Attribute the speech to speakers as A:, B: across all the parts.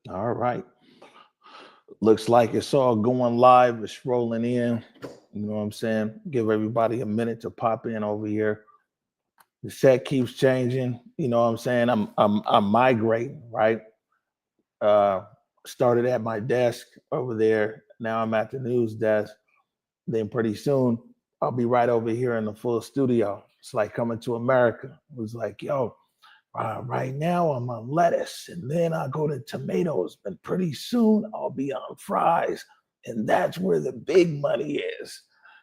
A: All right. Looks like it's all going live. It's rolling in. You know what I'm saying? Give everybody a minute to pop in over here. The set keeps changing. You know what I'm saying? I'm migrating, right? Uh Started at my desk over there. Now I'm at the news desk. Then pretty soon I'll be right over here in the full studio. It's like coming to America. It was like, yo, right now I'm on lettuce, and then I go to tomatoes, and pretty soon I'll be on fries, and that's where the big money is.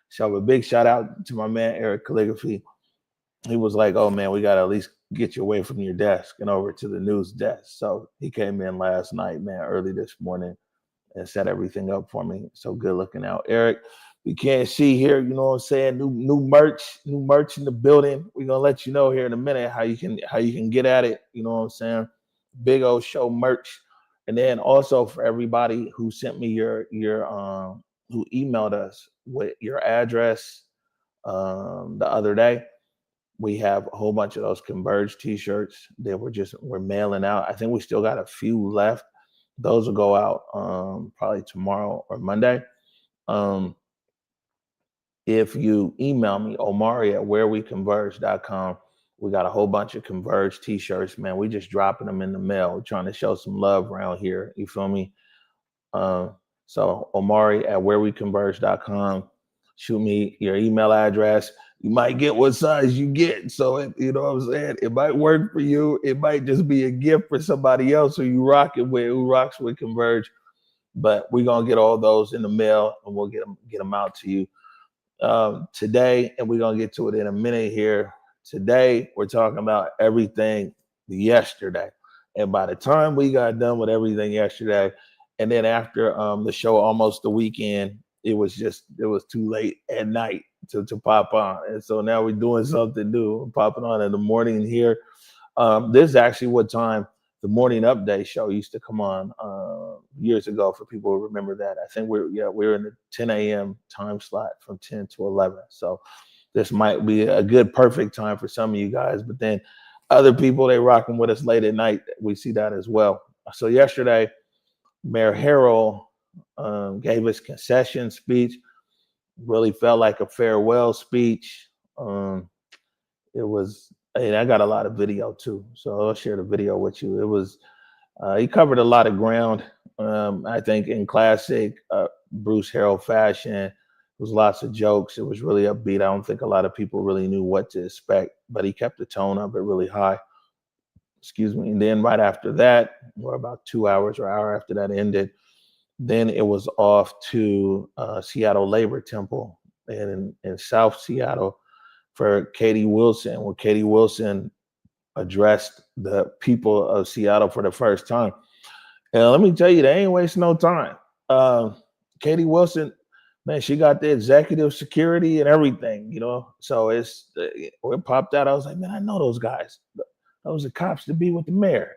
A: So a big shout out to my man Eric Calligraphy. He was like, "Oh man, we got to at least get you away from your desk and over to the news desk." So he came in last night, man, early this morning, and set everything up for me. So good looking out, Eric. We can't see here, you know what I'm saying? New merch in the building. We're gonna let you know here in a minute how you can get at it. You know what I'm saying? Big old show merch. And then also for everybody who sent me your who emailed us with your address the other day, we have a whole bunch of those Converge t-shirts that we're mailing out. I think we still got a few left. Those will go out probably tomorrow or Monday. Um, if you email me, Omari at whereweconverge.com, we got a whole bunch of Converge t-shirts, man. We just dropping them in the mail. We're trying to show some love around here. You feel me? Uh, so Omari at whereweconverge.com. Shoot me your email address. You might get what size you get. So you know what I'm saying? It might work for you. It might just be a gift for somebody else who you rocking with, who rocks with Converge. But we're gonna get all those in the mail and we'll get them out to you today. And we're gonna get to it in a minute here. Today we're talking about everything yesterday. And by the time we got done with everything yesterday, and then after the show almost the weekend, it was too late at night to pop on. And so now we're doing something new. We're popping on in the morning here. This is actually what time the morning update show used to come on years ago. For people who remember that, I think we're in the 10 a.m. time slot from 10 to 11. So this might be a good perfect time for some of you guys. But then other people they rocking with us late at night. We see that as well. So yesterday, Mayor Harrell gave his concession speech. Really felt like a farewell speech. It was, and I got a lot of video too, so I'll share the video with you. It was, he covered a lot of ground. I think in classic Bruce Harrell fashion, it was lots of jokes. It was really upbeat. I don't think a lot of people really knew what to expect, but he kept the tone of it really high. Excuse me. And then right after that, or about 2 hours or hour after that ended, then it was off to Seattle Labor Temple in South Seattle for Katie Wilson, where Katie Wilson addressed the people of Seattle for the first time. And let me tell you, they ain't wasting no time. Uh, Katie Wilson, man, she got the executive security and everything, you know. So when it popped out, I was like, man, I know those guys. Those are cops to be with the mayor.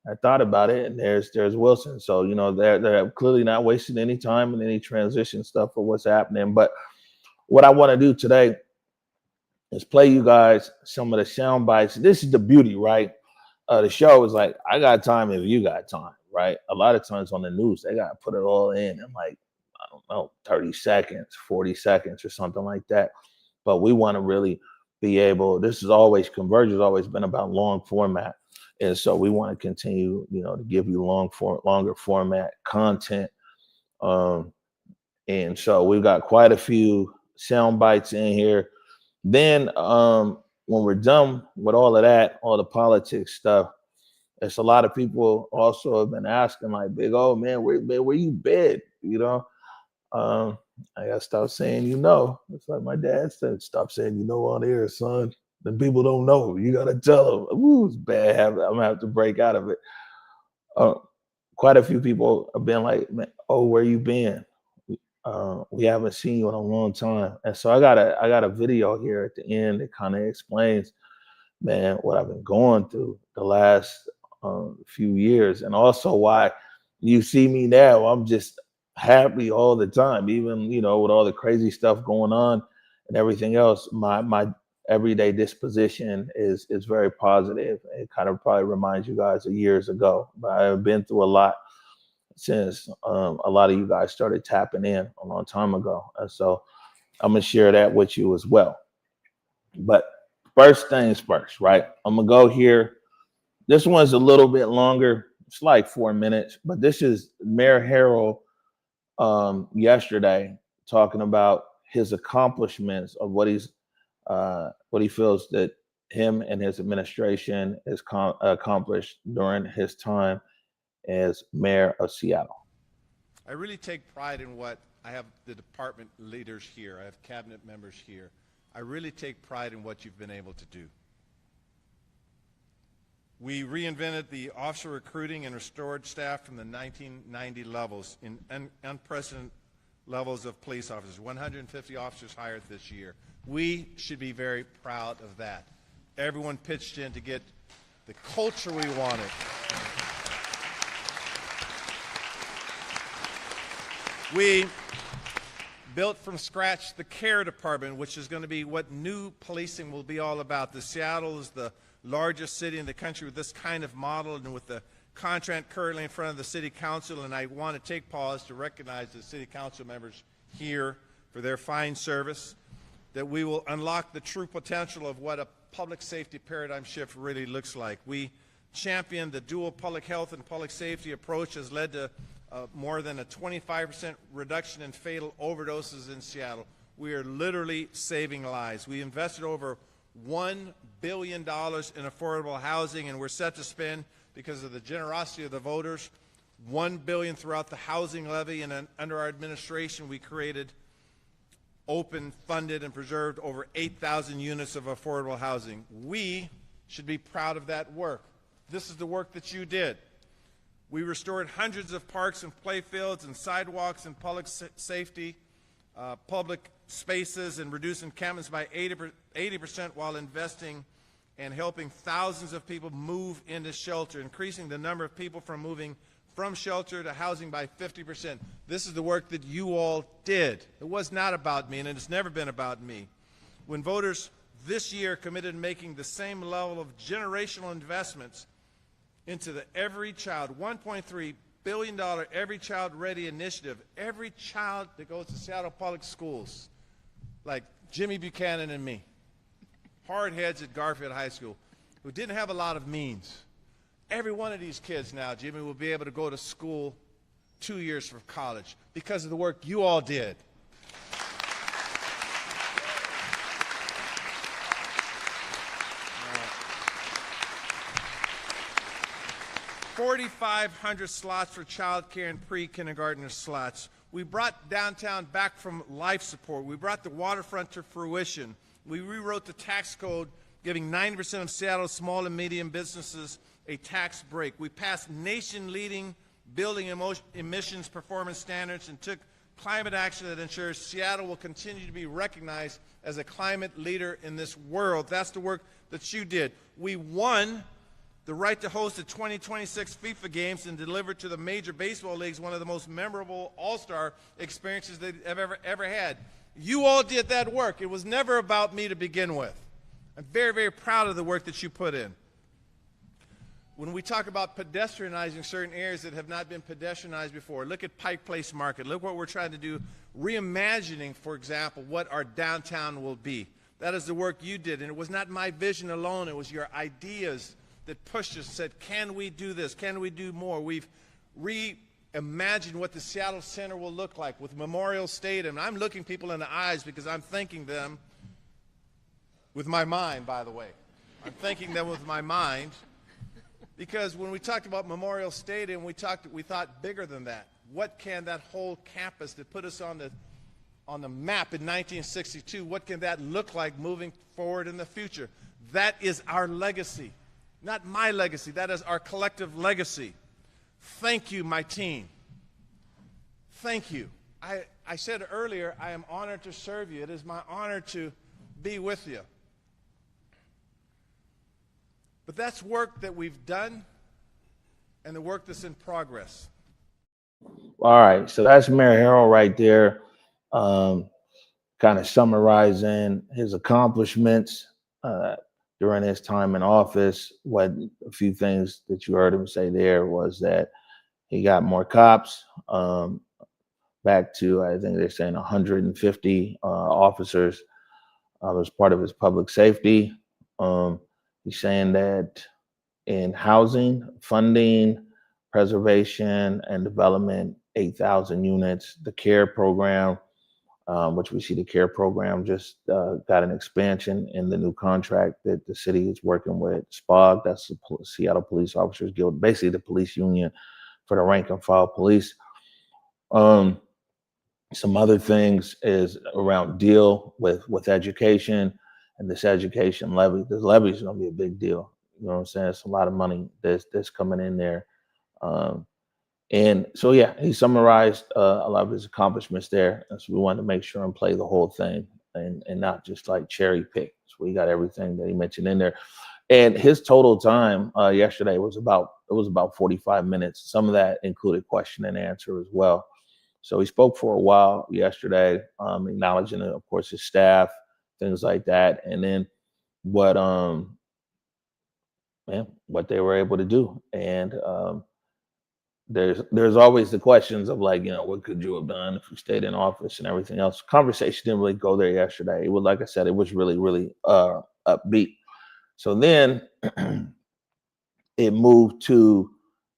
A: I thought about it, and there's Wilson. So you know they're clearly not wasting any time in any transition stuff for what's happening. But what I want to do today is play you guys some of the sound bites. This is the beauty, right? The show is like, I got time if you got time, right? A lot of times on the news, they got to put it all in like, I don't know, 30 seconds, 40 seconds or something like that. But we want to really be able, this is always, Converge has always been about long format. And so we want to continue, you know, to give you longer format content. Um, and so we've got quite a few sound bites in here. Then when we're done with all of that, all the politics stuff, it's a lot of people also have been asking, like, Big O, man, where you been? You know, um, I gotta stop saying, you know. It's like my dad said, stop saying, you know, on air, son. Then people don't know. You gotta tell them. Ooh, it's a bad habit. I'm gonna have to break out of it. Uh, Quite a few people have been like, man, oh, where you been? We haven't seen you in a long time. And so I got a video here at the end that kind of explains, man, what I've been going through the last few years, and also why you see me now. I'm just happy all the time, even you know with all the crazy stuff going on and everything else. My everyday disposition is very positive. It kind of probably reminds you guys of years ago, but I've been through a lot. since a lot of you guys started tapping in a long time ago. And so I'm gonna share that with you as well. But first things first, right? I'm gonna go here. This one's a little bit longer. It's like 4 minutes, but this is Mayor Harrell yesterday talking about his accomplishments of what he feels that him and his administration has accomplished during his time as mayor of Seattle.
B: I really take pride in what I have the department leaders here. I have cabinet members here. I really take pride in what you've been able to do. We reinvented the officer recruiting and restored staff from the 1990 levels in unprecedented levels of police officers, 150 officers hired this year. We should be very proud of that. Everyone pitched in to get the culture we wanted. We built from scratch the care department, which is going to be what new policing will be all about. Seattle is the largest city in the country with this kind of model, and with the contract currently in front of the city council, and I want to take pause to recognize the city council members here for their fine service, that we will unlock the true potential of what a public safety paradigm shift really looks like. We championed the dual public health and public safety approach has led to more than a 25% reduction in fatal overdoses in Seattle. We are literally saving lives. We invested over $1 billion in affordable housing, and we're set to spend, because of the generosity of the voters, $1 billion throughout the housing levy, and under our administration we created, opened, funded, and preserved over 8,000 units of affordable housing. We should be proud of that work. This is the work that you did. We restored hundreds of parks and playfields and sidewalks and public safety, public spaces, and reduced encampments by 80% while investing and helping thousands of people move into shelter, increasing the number of people from moving from shelter to housing by 50%. This is the work that you all did. It was not about me, and it's never been about me. When voters this year committed to making the same level of generational investments into the Every Child, $1.3 billion Every Child Ready initiative, every child that goes to Seattle Public Schools, like Jimmy Buchanan and me, hard heads at Garfield High School, who didn't have a lot of means. Every one of these kids now, Jimmy, will be able to go to school 2 years from college because of the work you all did. 4,500 slots for child care and pre-kindergartner slots. We brought downtown back from life support. We brought the waterfront to fruition. We rewrote the tax code, giving 90% of Seattle's small and medium businesses a tax break. We passed nation-leading building emissions performance standards and took climate action that ensures Seattle will continue to be recognized as a climate leader in this world. That's the work that you did. We won the right to host the 2026 FIFA games and delivered to the major baseball leagues one of the most memorable all-star experiences they've ever had. You all did that work. It was never about me to begin with. I'm very, very proud of the work that you put in. When we talk about pedestrianizing certain areas that have not been pedestrianized before, look at Pike Place Market. Look what we're trying to do, reimagining, for example, what our downtown will be. That is the work you did, and it was not my vision alone. It was your ideas that pushed us and said, can we do this? Can we do more? We've reimagined what the Seattle Center will look like with Memorial Stadium. I'm looking people in the eyes because I'm thanking them with my mind, by the way. I'm thanking them with my mind because when we talked about Memorial Stadium, we thought bigger than that. What can that whole campus that put us on the map in 1962, what can that look like moving forward in the future? That is our legacy. Not my legacy, that is our collective legacy. Thank you, my team. Thank you. I said earlier, I am honored to serve you. It is my honor to be with you. But that's work that we've done and the work that's in progress.
A: All right, so that's Mayor Harrell right there, kind of summarizing his accomplishments during his time in office. What a few things that you heard him say there was that He got more cops, back to, I think they're saying 150 officers as part of his public safety. Um, he's saying that in housing, funding, preservation, and development, 8,000 units. The CARE program, which we see the CARE program just got an expansion in the new contract that the city is working with SPOG, that's the Seattle Police Officers Guild, basically the police union for the rank and file police. Um, some other things is around deal with education and this education levy. This levy is going to be a big deal. You know what I'm saying? It's a lot of money that's coming in there. Um, and so, yeah, he summarized a lot of his accomplishments there. And so we wanted to make sure and play the whole thing and not just like cherry pick. So we got everything that he mentioned in there. And his total time yesterday was about 45 minutes. Some of that included question and answer as well. So he spoke for a while yesterday, acknowledging, of course, his staff, things like that, and then what what they were able to do. And there's always the questions of like, what could you have done if you stayed in office and everything else. Conversation didn't really go there yesterday. It was, like I said, it was really, really upbeat. So then it moved to,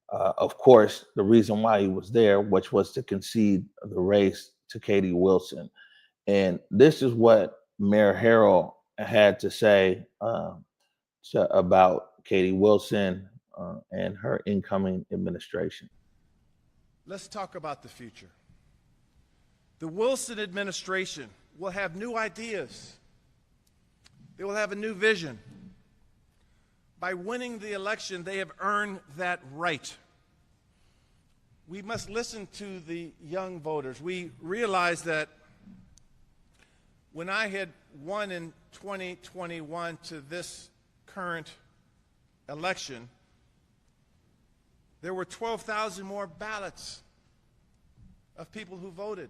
A: of course, the reason why he was there, which was to concede the race to Katie Wilson. And this is what Mayor Harrell had to say about Katie Wilson and her incoming administration.
B: Let's talk about the future. The Wilson administration will have new ideas. They will have a new vision. By winning the election, they have earned that right. We must listen to the young voters. We realize that when I had won in 2021 to this current election, there were 12,000 more ballots of people who voted.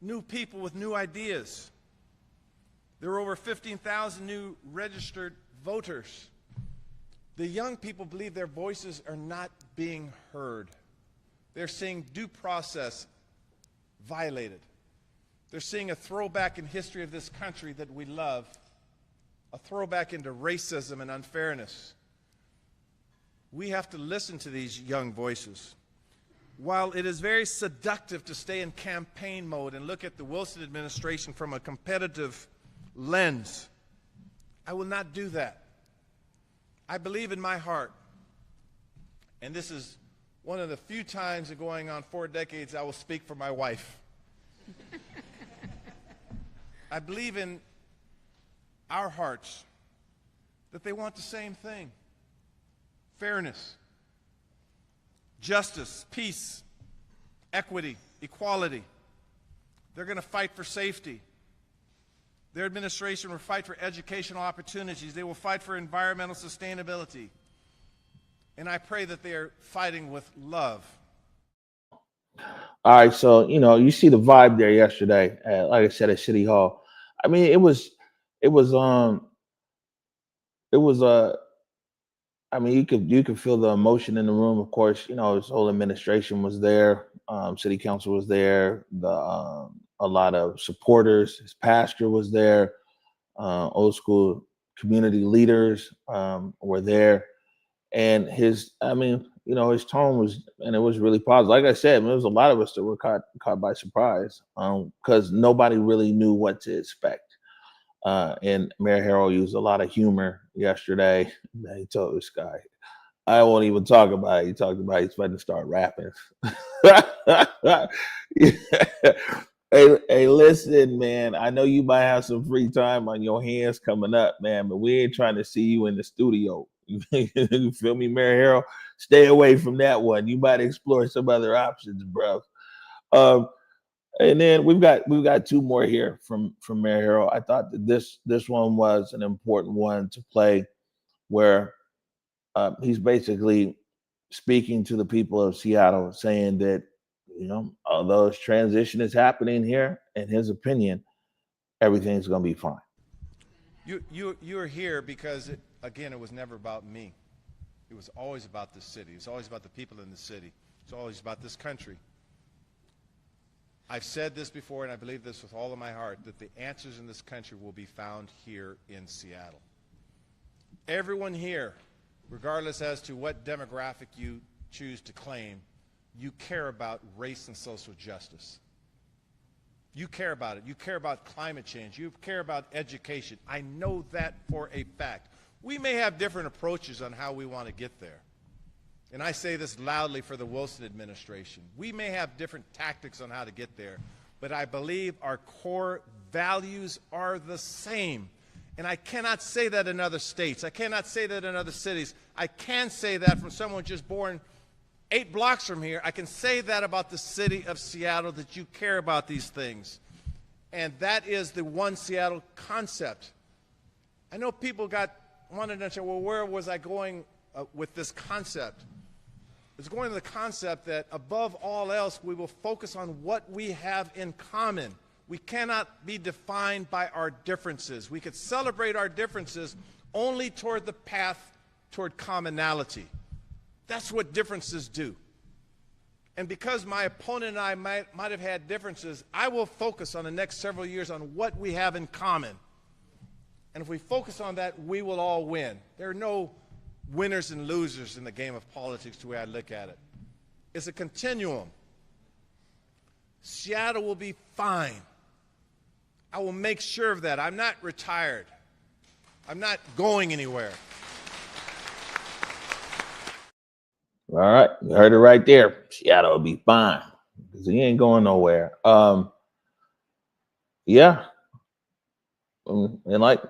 B: New people with new ideas. There were over 15,000 new registered voters. The young people believe their voices are not being heard. They're seeing due process violated. They're seeing a throwback in history of this country that we love, a throwback into racism and unfairness. We have to listen to these young voices. While it is very seductive to stay in campaign mode and look at the Wilson administration from a competitive lens, I will not do that. I believe in my heart, and this is one of the few times in going on 4 decades I will speak for my wife. I believe in our hearts that they want the same thing: fairness, justice, peace, equity, equality. They're going to fight for safety. Their administration will fight for educational opportunities. They will fight for environmental sustainability. And I pray that they are fighting with love.
A: All right, so you see the vibe there yesterday, like I said, at City Hall. I mean, it was, it was I mean, you could feel the emotion in the room. Of course, his whole administration was there. City council was there. A lot of supporters. His pastor was there. Old school community leaders were there, and his tone was, and it was really positive. Like I said, there was a lot of us that were caught by surprise because nobody really knew what to expect. And Mayor Harrell used a lot of humor yesterday. He told this guy, I won't even talk about it. He talked about he's about to start rapping. Hey, listen, man. I know you might have some free time on your hands coming up, man, but we ain't trying to see you in the studio. You feel me, Mayor Harrell? Stay away from that one. You might explore some other options, bro. Um, and then we've got two more here from Mayor Harrell. I thought that this one was an important one to play, where he's basically speaking to the people of Seattle, saying that although this transition is happening here, in his opinion, everything's going to be fine.
B: You're here because, again, it was never about me. It was always about this city. It was always about the people in the city. It's always about this country. I've said this before, and I believe this with all of my heart, that the answers in this country will be found here in Seattle. Everyone here, regardless as to what demographic you choose to claim, you care about race and social justice. You care about it. You care about climate change. You care about education. I know that for a fact. We may have different approaches on how we want to get there. And I say this loudly for the Wilson administration. We may have different tactics on how to get there, but I believe our core values are the same. And I cannot say that in other states. I cannot say that in other cities. I can say that from someone just born 8 blocks from here. I can say that about the city of Seattle, that you care about these things. And that is the One Seattle concept. I know people wanted to know, well, where was I going with this concept? It's going to the concept that above all else, we will focus on what we have in common. We cannot be defined by our differences. We could celebrate our differences only toward the path toward commonality. That's what differences do. And because my opponent and I might have had differences, I will focus on the next several years on what we have in common. And if we focus on that, we will all win. There are no winners and losers in the game of politics, the way I look at it. It's a continuum. Seattle will be fine. I will make sure of that. I'm not retired. I'm not going anywhere.
A: All right, you heard it right there. Seattle will be fine because he ain't going nowhere. Yeah, and like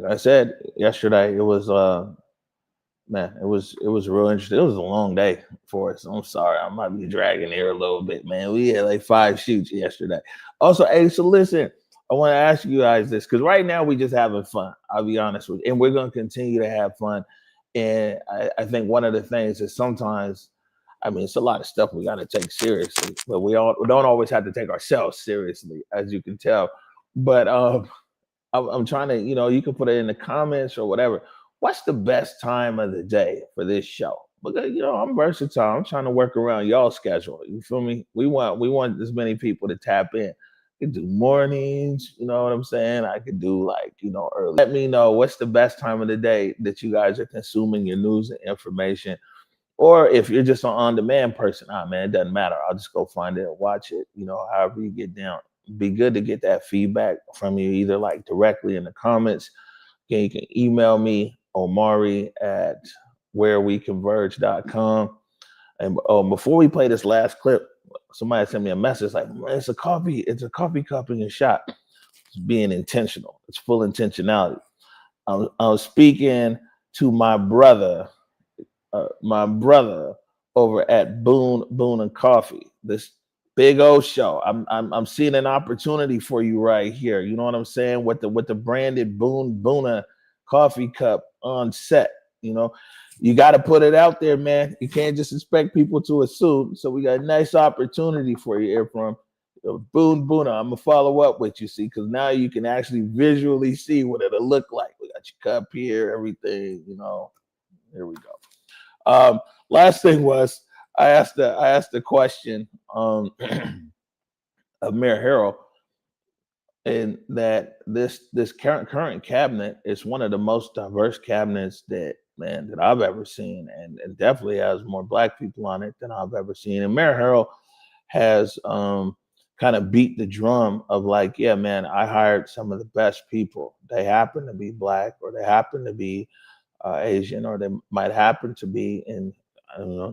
A: I said yesterday, it was man, it was real interesting. It was a long day for us. I'm sorry, I might be dragging here a little bit, man. We had like 5 shoots yesterday. Also, hey, so listen, I want to ask you guys this because right now we just having fun. I'll be honest with you, and we're going to continue to have fun. And I think one of the things is sometimes, I mean, it's a lot of stuff we got to take seriously, but we don't always have to take ourselves seriously, as you can tell. But I'm trying to, you can put it in the comments or whatever. What's the best time of the day for this show? Because I'm versatile. I'm trying to work around y'all's schedule. You feel me? We want as many people to tap in. I could do mornings, you know what I'm saying? I could do early. Let me know what's the best time of the day that you guys are consuming your news and information. Or if you're just an on-demand person, man, it doesn't matter. I'll just go find it and watch it, however you get down. Be good to get that feedback from you, either like directly in the comments. Again, you can email me, Omari at whereweconverge.com. And before we play this last clip, somebody sent me a message like, it's a coffee cup in your shot. It's being intentional. It's full intentionality. I was speaking to my brother over at Boone and Coffee. This big old show. I'm seeing an opportunity for you right here. You know what I'm saying? With the branded Boone coffee cup on set. You got to put it out there, man. You can't just expect people to assume. So we got a nice opportunity for you here from Boone. I'm gonna follow up with you, see, because now you can actually visually see what it'll look like. We got your cup here, everything. Here we go. Last thing was I asked the question of Mayor Harrell, and that this current cabinet is one of the most diverse cabinets that I've ever seen, and definitely has more Black people on it than I've ever seen. And Mayor Harrell has kind of beat the drum of like, yeah, man, I hired some of the best people. They happen to be Black, or they happen to be Asian, or they might happen to be in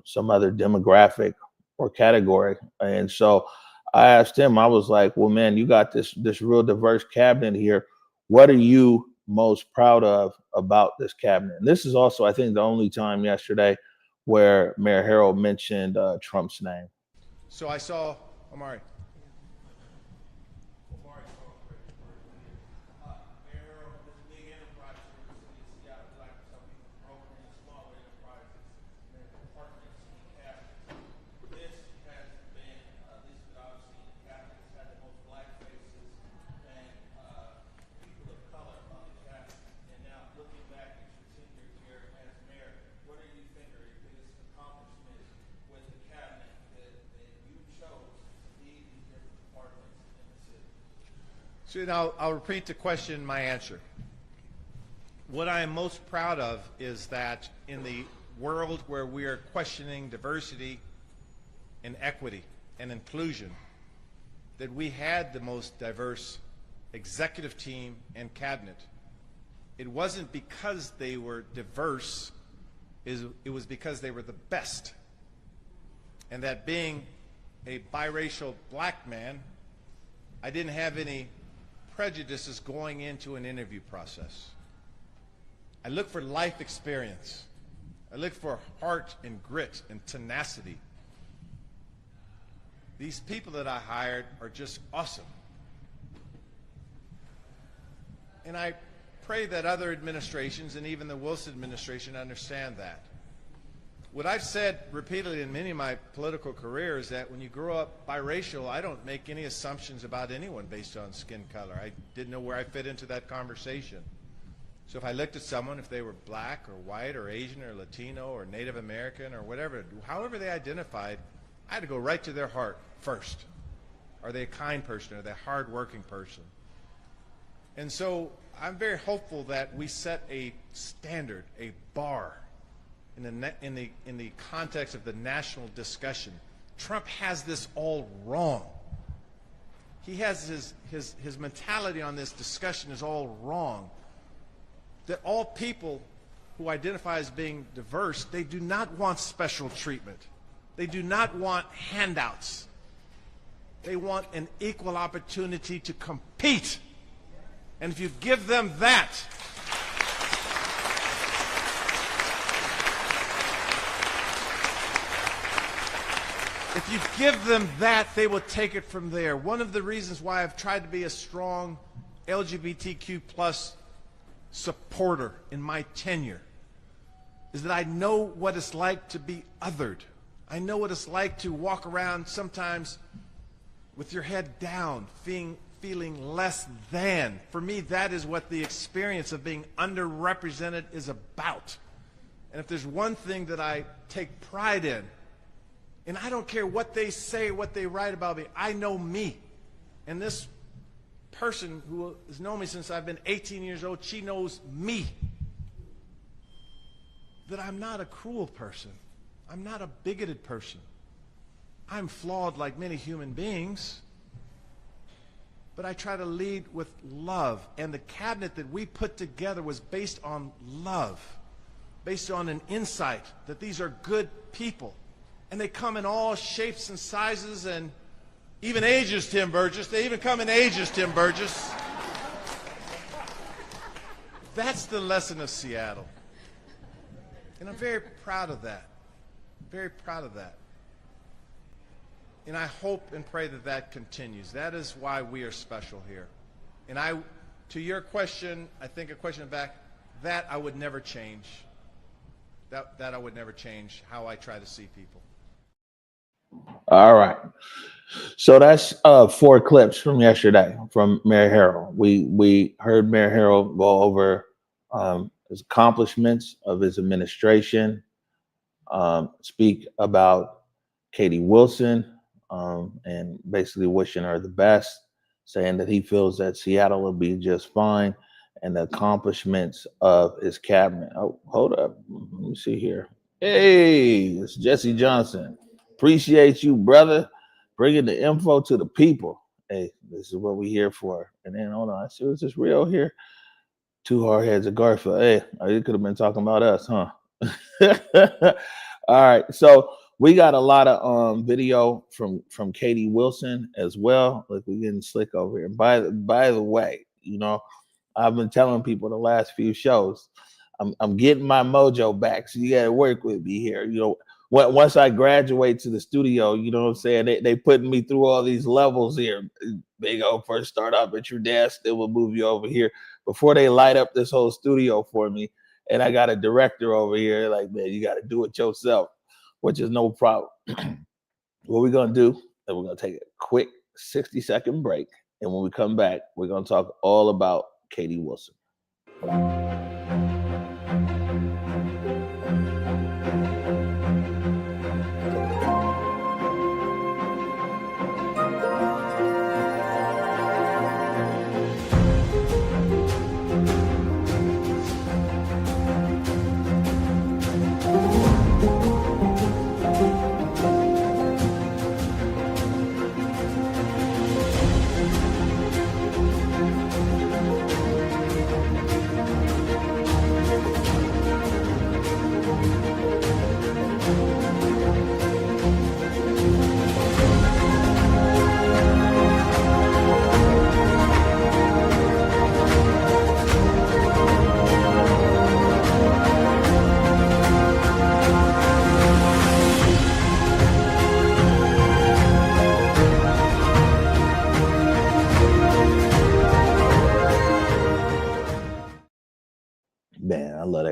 A: some other demographic or category. And so I asked him, I was like, well, man, you got this real diverse cabinet here. What are you most proud of about this cabinet? And this is also, I think, the only time yesterday where Mayor Harrell mentioned Trump's name.
B: So I saw Omari. So now I'll repeat the question, my answer. What I am most proud of is that in the world where we are questioning diversity and equity and inclusion, that we had the most diverse executive team and cabinet. It wasn't because they were diverse, it was because they were the best. And that being a biracial black man, I didn't have any prejudices going into an interview process. I look for life experience. I look for heart and grit and tenacity. These people that I hired are just awesome. And I pray that other administrations and even the Wilson administration understand that. What I've said repeatedly in many of my political career is that when you grow up biracial, I don't make any assumptions about anyone based on skin color. I didn't know where I fit into that conversation. So if I looked at someone, if they were black or white or Asian or Latino or Native American or whatever, however they identified, I had to go right to their heart first. Are they a kind person? Are they a hardworking person? And so I'm very hopeful that we set a standard, a bar, in the context of the national discussion. Trump has this all wrong. He has his mentality on this discussion is all wrong. That all people who identify as being diverse, they do not want special treatment. They do not want handouts. They want an equal opportunity to compete. And if you give them that, they will take it from there. One of the reasons why I've tried to be a strong LGBTQ plus supporter in my tenure is that I know what it's like to be othered. I know what it's like to walk around sometimes with your head down, feeling less than. For me, that is what the experience of being underrepresented is about. And if there's one thing that I take pride in, and I don't care what they say, what they write about me, I know me. And this person who has known me since I've been 18 years old, she knows me. That I'm not a cruel person. I'm not a bigoted person. I'm flawed like many human beings. But I try to lead with love. And the cabinet that we put together was based on love, based on an insight that these are good people. And they come in all shapes and sizes and even ages, Tim Burgess. They even come in ages, Tim Burgess. That's the lesson of Seattle. And I'm very proud of that. Very proud of that. And I hope and pray that that continues. That is why we are special here. And to your question, I think a question back, that I would never change. That I would never change how I try to see people.
A: All right. So that's 4 clips from yesterday from Mayor Harrell. We heard Mayor Harrell go over his accomplishments of his administration, speak about Katie Wilson, and basically wishing her the best, saying that he feels that Seattle will be just fine, and the accomplishments of his cabinet. Oh, hold up. Let me see here. Hey, it's Jesse Johnson. Appreciate you, brother, bringing the info to the people. Hey, this is what we're here for. And then, hold on, I see, is this real here? 2 hard heads of Garfield. Hey, you could have been talking about us, huh? All right, so we got a lot of video from Katie Wilson as well. Look, we're getting slick over here. By the way, you know, I've been telling people the last few shows, I'm getting my mojo back, so you got to work with me here. You know, once I graduate to the studio, you know what I'm saying? They putting me through all these levels here. They go first start off at your desk, then we'll move you over here before they light up this whole studio for me. And I got a director over here like, man, you got to do it yourself, which is no problem. What we're going to do is we're going to take a quick 60-second break. And when we come back, we're going to talk all about Katie Wilson.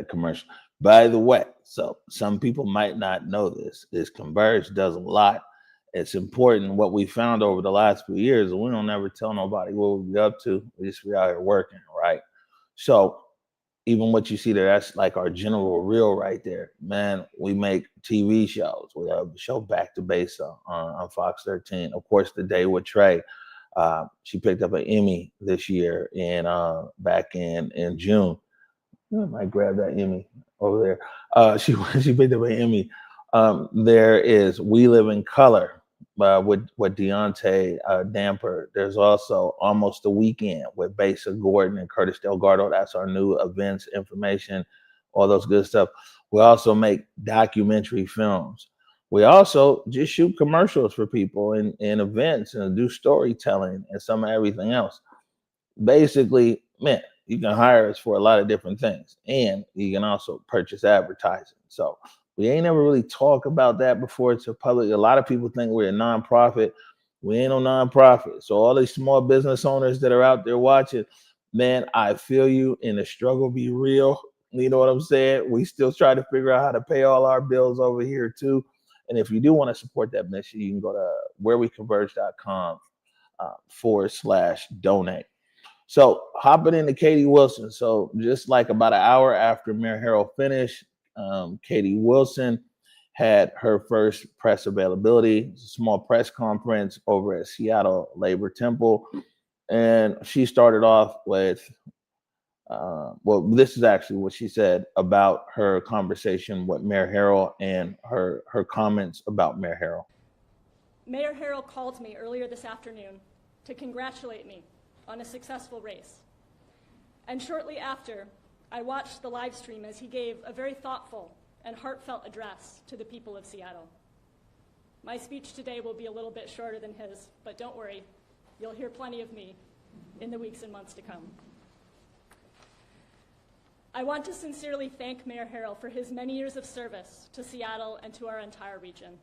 A: that commercial. By the way, so some people might not know this, is Converge does a lot. It's important. What we found over the last few years, we don't ever tell nobody what we be up to. We just be out here working, right? So even what you see there, that's like our general reel right there. Man, we make TV shows. We have a show Back to Base on Fox 13. Of course, The Day with Trey. She picked up an Emmy this year back in June. I might grab that Emmy over there. She picked up an Emmy. There is We Live in Color with Deontay Damper. There's also Almost the Weekend with Basa Gordon and Curtis Delgado. That's our new events information, all those good stuff. We also make documentary films. We also just shoot commercials for people in events and do storytelling and some of everything else. Basically, man, you can hire us for a lot of different things, and you can also purchase advertising. So we ain't never really talk about that before to public. A lot of people think we're a nonprofit. We ain't no nonprofit. So all these small business owners that are out there watching, man, I feel you, and the struggle be real. You know what I'm saying? We still try to figure out how to pay all our bills over here too. And if you do want to support that mission, you can go to whereweconverge.com /donate. So hopping into Katie Wilson. So just like about an hour after Mayor Harrell finished, Katie Wilson had her first press availability, small press conference over at Seattle Labor Temple. And she started off with, well, this is actually what she said about her conversation with Mayor Harrell and her comments about Mayor Harrell.
C: Mayor Harrell called me earlier this afternoon to congratulate me on a successful race. And shortly after, I watched the live stream as he gave a very thoughtful and heartfelt address to the people of Seattle. My speech today will be a little bit shorter than his, but don't worry, you'll hear plenty of me in the weeks and months to come. I want to sincerely thank Mayor Harrell for his many years of service to Seattle and to our entire region.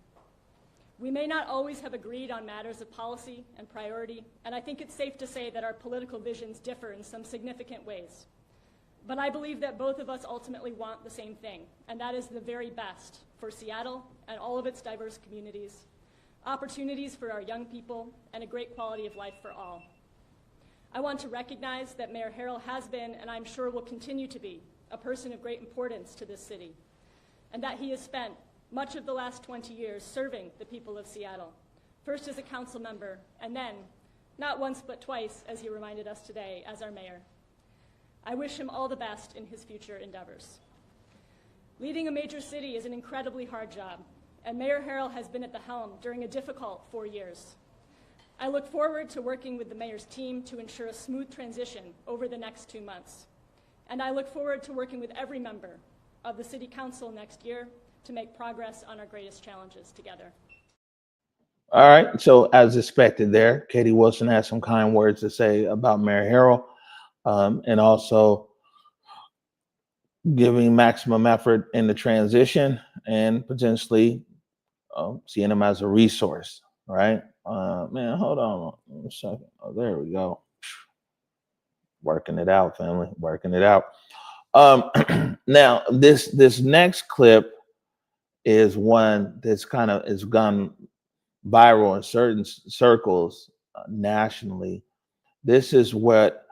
C: We may not always have agreed on matters of policy and priority, and I think it's safe to say that our political visions differ in some significant ways. But I believe that both of us ultimately want the same thing, and that is the very best for Seattle and all of its diverse communities, opportunities for our young people, and a great quality of life for all. I want to recognize that Mayor Harrell has been, and I'm sure will continue to be, a person of great importance to this city, and that he has spent much of the last 20 years serving the people of Seattle, first as a council member, and then, not once but twice, as he reminded us today, as our mayor. I wish him all the best in his future endeavors. Leading a major city is an incredibly hard job, and Mayor Harrell has been at the helm during a difficult 4 years. I look forward to working with the mayor's team to ensure a smooth transition over the next 2 months. And I look forward to working with every member of the City Council next year to make progress on our greatest challenges together.
A: All right. So as expected there, Katie Wilson has some kind words to say about Mayor Harrell, and also giving maximum effort in the transition and potentially seeing him as a resource, right? Man, hold on a second. Oh, there we go. Working it out, family. Working it out. Now, this next clip is one that's kind of has gone viral in certain circles nationally. This is what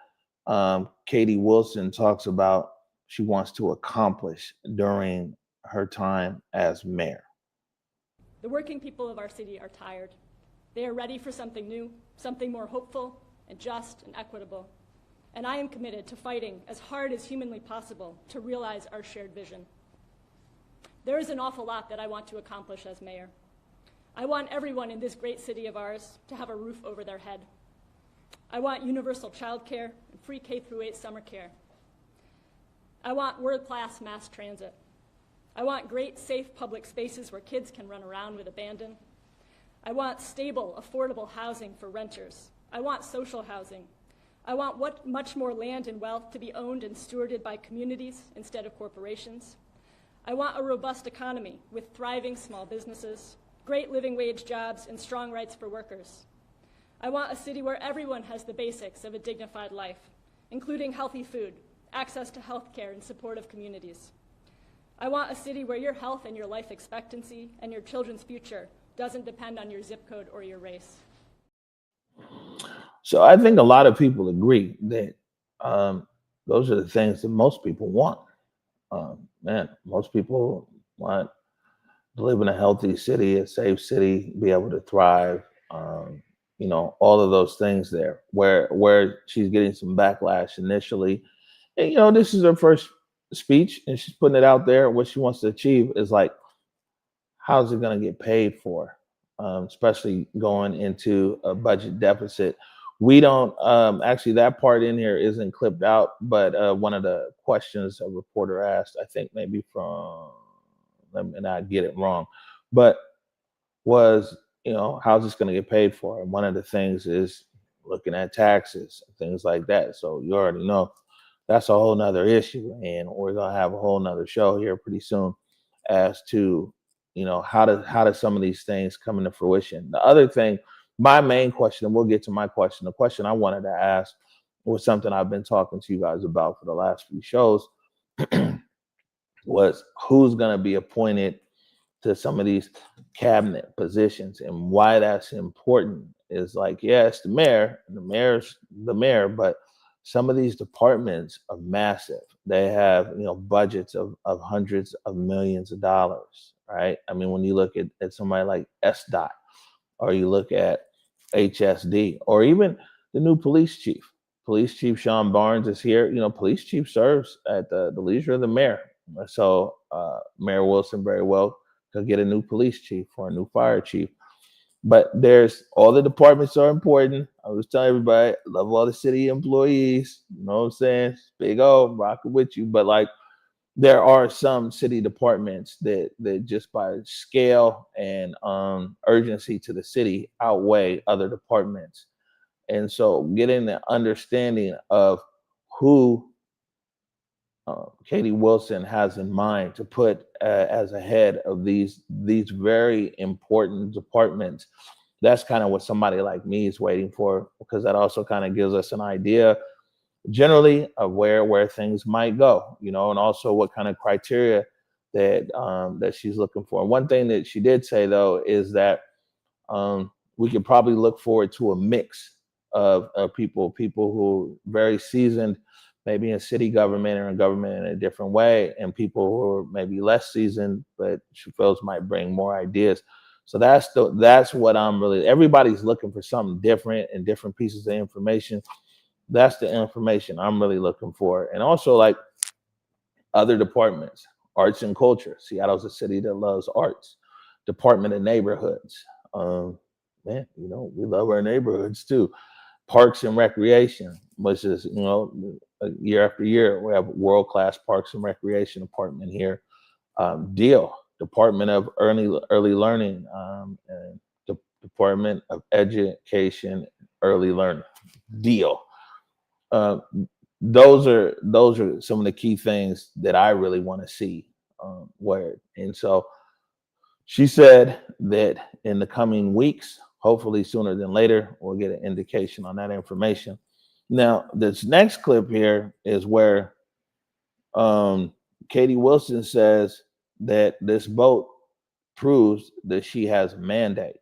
A: Katie Wilson talks about she wants to accomplish during her time as mayor.
C: The working people of our city are tired. They are ready for something new, something more hopeful and just and equitable. And I am committed to fighting as hard as humanly possible to realize our shared vision. There is an awful lot that I want to accomplish as mayor. I want everyone in this great city of ours to have a roof over their head. I want universal childcare and free K-8 summer care. I want world-class mass transit. I want great, safe public spaces where kids can run around with abandon. I want stable, affordable housing for renters. I want social housing. I want much more land and wealth to be owned and stewarded by communities instead of corporations. I want a robust economy with thriving small businesses, great living wage jobs, and strong rights for workers. I want a city where everyone has the basics of a dignified life, including healthy food, access to health care and supportive communities. I want a city where your health and your life expectancy and your children's future doesn't depend on your zip code or your race.
A: So I think a lot of people agree that those are the things that most people want. Most people want to live in a healthy city, a safe city, be able to thrive. All of those things there. Where she's getting some backlash initially, and this is her first speech, and she's putting it out there. What she wants to achieve is like, how's it going to get paid for, especially going into a budget deficit. We don't actually, that part in here isn't clipped out, but one of the questions a reporter asked, I think maybe from, let me not get it wrong, but was, how's this going to get paid for? And one of the things is looking at taxes and things like that. So you already know that's a whole nother issue. And we're going to have a whole nother show here pretty soon as to, how does some of these things come into fruition? The other thing, my main question, and we'll get to my question, the question I wanted to ask was something I've been talking to you guys about for the last few shows, was who's going to be appointed to some of these cabinet positions, and why that's important is like, yes, the mayor, the mayor's the mayor, but some of these departments are massive. They have, budgets of hundreds of millions of dollars, right? I mean, when you look at somebody like SDOT, or you look at HSD, or even the new police chief. Police Chief Sean Barnes is here. Police chief serves at the leisure of the mayor. So Mayor Wilson very well could get a new police chief or a new fire chief. But there's all the departments are important. I was telling everybody, I love all the city employees. You know what I'm saying? Big O, rocking with you. But like, there are some city departments that just by scale and urgency to the city outweigh other departments. And so getting the understanding of who Katie Wilson has in mind to put as a head of these very important departments, that's kind of what somebody like me is waiting for, because that also kind of gives us an idea generally of where things might go, and also what kind of criteria that she's looking for. One thing that she did say though is that we could probably look forward to a mix of people who are very seasoned, maybe in city government or in government in a different way, and people who are maybe less seasoned, but she feels might bring more ideas. So that's what I'm really, everybody's looking for something different and different pieces of information. That's the information I'm really looking for. And also like other departments, arts and culture. Seattle's a city that loves arts. Department of Neighborhoods. We love our neighborhoods too. Parks and Recreation, which is, year after year, we have world-class Parks and Recreation department here. Department of Early Learning, and Department of Education, Early Learning. Those are some of the key things that I really want to see. And so she said that in the coming weeks, hopefully sooner than later, we'll get an indication on that information. Now, this next clip here is where Katie Wilson says that this vote proves that she has a mandate.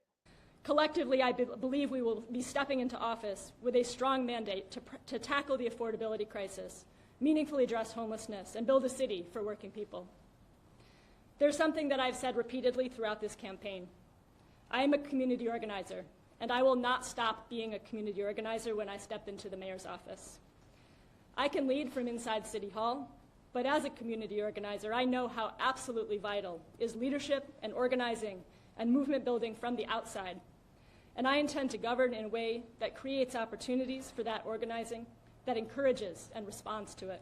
C: Collectively, I believe we will be stepping into office with a strong mandate to tackle the affordability crisis, meaningfully address homelessness, and build a city for working people. There's something that I've said repeatedly throughout this campaign. I am a community organizer, and I will not stop being a community organizer when I step into the mayor's office. I can lead from inside City Hall, but as a community organizer, I know how absolutely vital is leadership and organizing and movement building from the outside. And I intend to govern in a way that creates opportunities for that organizing, that encourages and responds to it.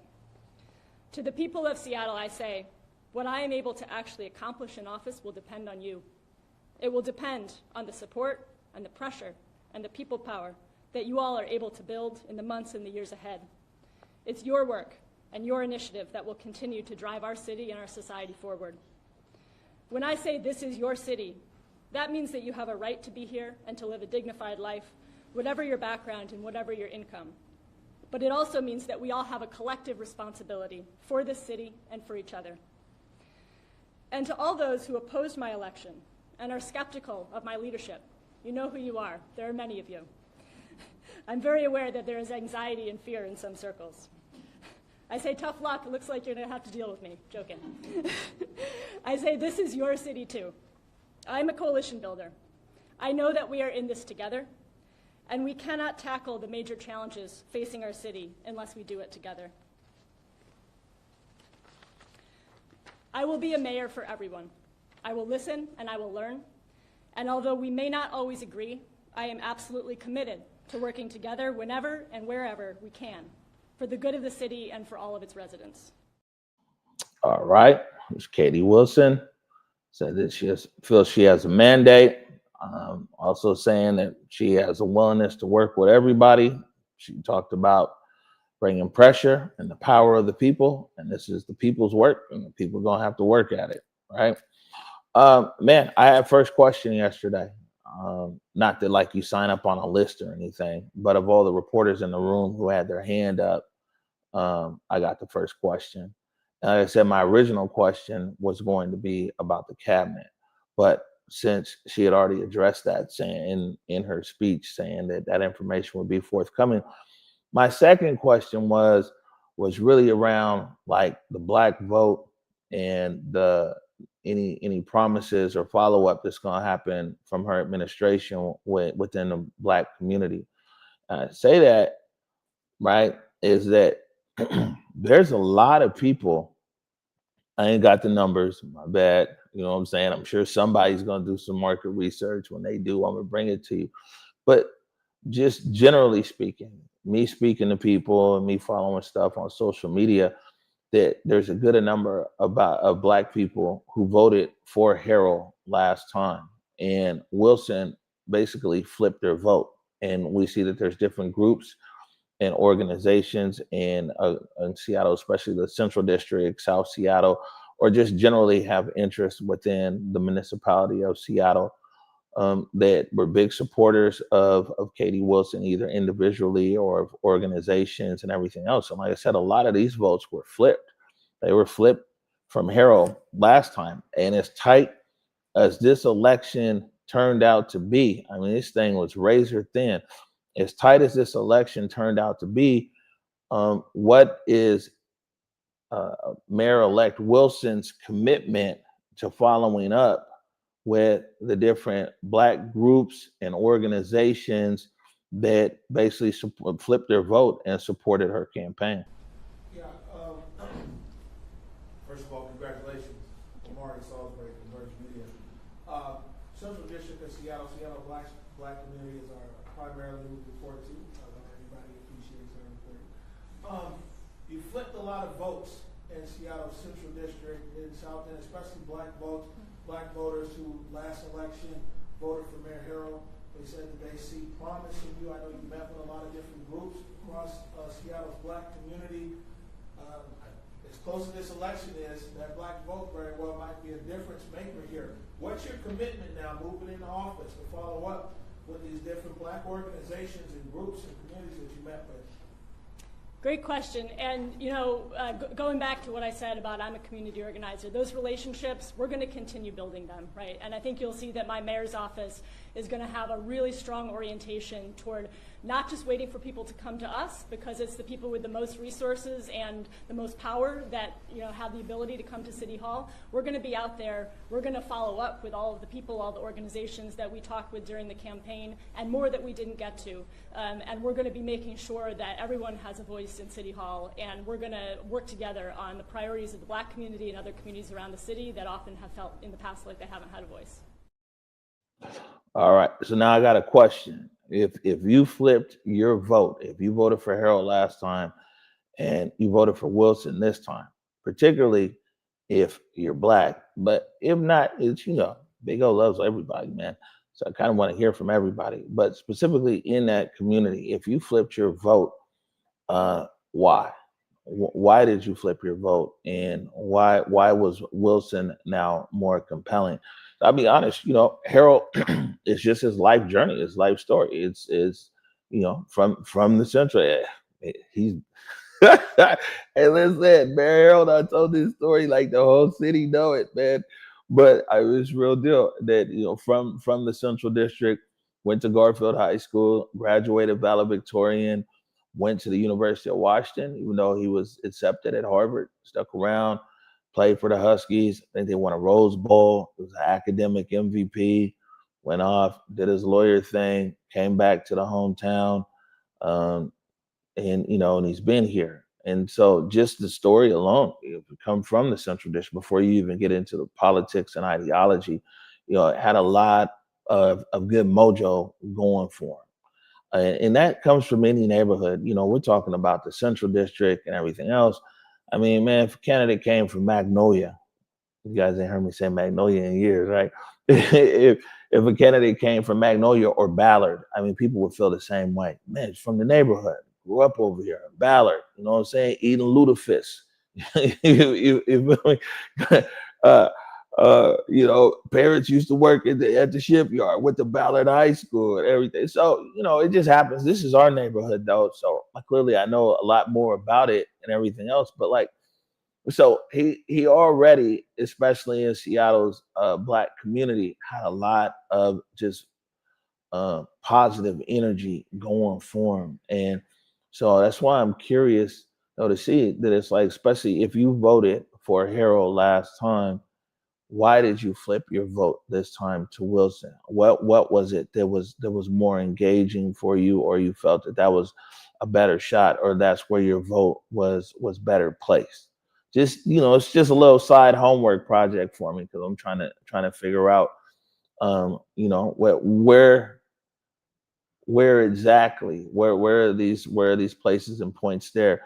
C: To the people of Seattle, I say, what I am able to actually accomplish in office will depend on you. It will depend on the support and the pressure and the people power that you all are able to build in the months and the years ahead. It's your work and your initiative that will continue to drive our city and our society forward. When I say this is your city, that means that you have a right to be here and to live a dignified life, whatever your background and whatever your income. but it also means that we all have a collective responsibility for this city and for each other. And to all those who opposed my election and are skeptical of my leadership, you know who you are. There are many of you. I'm very aware that there is anxiety and fear in some circles. I say, tough luck, it looks like you're gonna have to deal with me. Joking. I say, this is your city too. I'm a coalition builder. I know that we are in this together, and we cannot tackle the major challenges facing our city unless we do it together. I will be a mayor for everyone. I will listen and I will learn. And although we may not always agree, I am absolutely committed to working together whenever and wherever we can for the good of the city and for all of its residents.
A: All right. Ms. Katie Wilson said that she feels she has a mandate. Also saying that she has a willingness to work with everybody. She talked about bringing pressure and the power of the people, and this is the people's work, and the people are gonna have to work at it, right? Man, I had first question yesterday. Not that like you sign up on a list or anything, but of all the reporters in the room who had their hand up, I got the first question. And like I said, my original question was going to be about the cabinet, but since she had already addressed that, saying in her speech, saying that that information would be forthcoming, my second question was really around like the Black vote and the any promises or follow up that's going to happen from her administration within the Black community. I say that, right, is that there's a lot of people. I ain't got the numbers, my bad. You know what I'm saying? I'm sure somebody's going to do some market research. When they do, I'm going to bring it to you. But just generally speaking, me speaking to people and me following stuff on social media, that there's a good number of Black people who voted for Harrell last time, and Wilson basically flipped their vote. And we see that there's different groups and organizations in Seattle, especially the Central District, South Seattle, or just generally have interest within the municipality of Seattle, that were big supporters of Katie Wilson, either individually or of organizations and everything else. And like I said, a lot of these votes were flipped. They were flipped from Harrell last time. And as tight as this election turned out to be, I mean, this thing was razor thin. As tight as this election turned out to be, what is Mayor-elect Wilson's commitment to following up with the different Black groups and organizations that basically flipped their vote and supported her campaign?
D: Yeah. First of all, congratulations, Omari Salisbury from Merge Media. Central District of Seattle Black community is our primarily who we report to. Everybody appreciates our reporting. You flipped a lot of votes in Seattle Central District, in South End, especially Black voters who last election voted for Mayor Harrell. They said that they see promise in you. I know you met with a lot of different groups across Seattle's Black community. As close to this election is, that Black vote very well might be a difference maker here. What's your commitment now moving into office to follow up with these different Black organizations and groups and communities that you met with?
C: Great question. And, you know, going back to what I said about I'm a community organizer, those relationships, we're going to continue building them, right? And I think you'll see that my mayor's office is going to have a really strong orientation toward not just waiting for people to come to us, because it's the people with the most resources and the most power that, you know, have the ability to come to City Hall. We're going to be out there. We're going to follow up with all of the people, all the organizations that we talked with during the campaign, and more that we didn't get to. And we're going to be making sure that everyone has a voice in City Hall, and we're going to work together on the priorities of the Black community and other communities around the city that often have felt in the past like they haven't had a voice.
A: All right, so now I got a question. If you flipped your vote, if you voted for Harrell last time and you voted for Wilson this time, particularly if you're Black, but if not, it's, you know, Big O loves everybody, man. So I kind of want to hear from everybody, but specifically in that community, if you flipped your vote, why? Why did you flip your vote, and why was Wilson now more compelling? I'll be honest, you know, Harrell is just his life journey, his life story. It's you know, from the Central. He's and listen, Barry Harold, I told this story like the whole city know it, man. But I was real deal that from the Central District, went to Garfield High School, graduated valedictorian, went to the University of Washington, even though he was accepted at Harvard, stuck around, played for the Huskies. I think they won a Rose Bowl. It was an academic MVP. Went off, did his lawyer thing, came back to the hometown. Um, and he's been here. And so just the story alone, if you come from the Central District, before you even get into the politics and ideology, it had a lot of good mojo going for him. And that comes from any neighborhood. We're talking about the Central District and everything else. I mean, man, if a candidate came from Magnolia, you guys ain't heard me say Magnolia in years, right? if a candidate came from Magnolia or Ballard, I mean, people would feel the same way. Man, it's from the neighborhood. Grew up over here, Ballard. You know what I'm saying? Eating lutefisk. You feel me? Parents used to work at the shipyard with the Ballard High School and everything. So, it just happens. This is our neighborhood, though. So clearly I know a lot more about it and everything else. But so he already, especially in Seattle's Black community, had a lot of just positive energy going for him. And so that's why I'm curious to see that it's like, especially if you voted for Harrell last time, why did you flip your vote this time to Wilson? What was it that was more engaging for you, or you felt that was a better shot, or that's where your vote was better placed? Just it's just a little side homework project for me, because I'm trying to figure out where exactly where are these places and points there